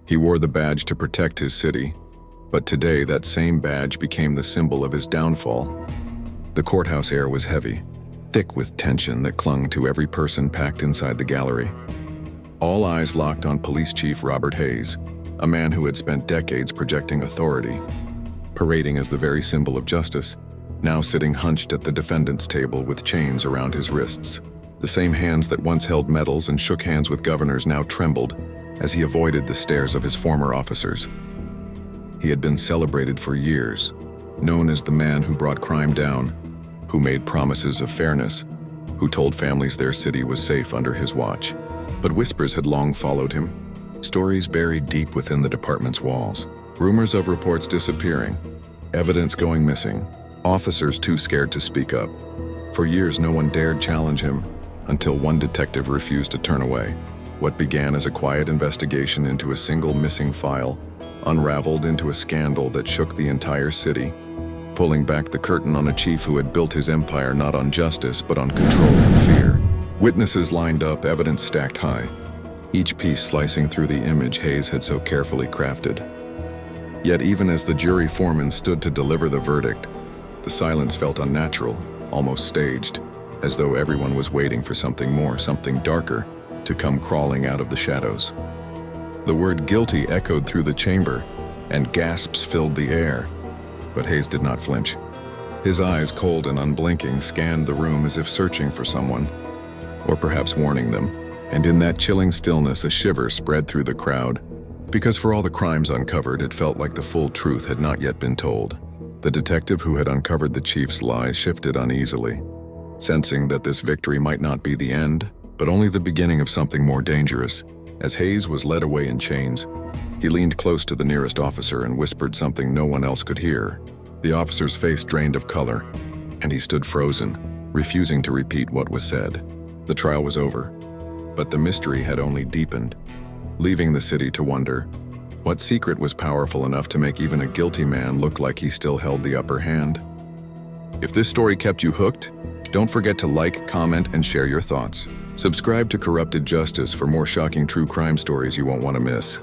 He wore the badge to protect his city, but today that same badge became the symbol of his downfall. The courthouse air was heavy, thick with tension that clung to every person packed inside the gallery. All eyes locked on Police Chief Robert Hayes, a man who had spent decades projecting authority, parading as the very symbol of justice, now sitting hunched at the defendant's table with chains around his wrists. The same hands that once held medals and shook hands with governors now trembled as he avoided the stares of his former officers. He had been celebrated for years, known as the man who brought crime down, who made promises of fairness, who told families their city was safe under his watch. But whispers had long followed him, stories buried deep within the department's walls, rumors of reports disappearing, evidence going missing, officers too scared to speak up. For years, no one dared challenge him until one detective refused to turn away. What began as a quiet investigation into a single missing file unraveled into a scandal that shook the entire city, pulling back the curtain on a chief who had built his empire not on justice but on control and fear. Witnesses lined up, evidence stacked high, each piece slicing through the image Hayes had so carefully crafted. Yet even as the jury foreman stood to deliver the verdict, the silence felt unnatural, almost staged, as though everyone was waiting for something more, something darker, to come crawling out of the shadows. The word guilty echoed through the chamber, and gasps filled the air, but Hayes did not flinch. His eyes, cold and unblinking, scanned the room as if searching for someone, or perhaps warning them, and in that chilling stillness a shiver spread through the crowd, because for all the crimes uncovered, it felt like the full truth had not yet been told. The detective who had uncovered the chief's lies shifted uneasily, sensing that this victory might not be the end, but only the beginning of something more dangerous. As Hayes was led away in chains, he leaned close to the nearest officer and whispered something no one else could hear. The officer's face drained of color, and he stood frozen, refusing to repeat what was said. The trial was over, but the mystery had only deepened, leaving the city to wonder, what secret was powerful enough to make even a guilty man look like he still held the upper hand? If this story kept you hooked, don't forget to like, comment, and share your thoughts. Subscribe to Corrupted Justice for more shocking true crime stories you won't want to miss.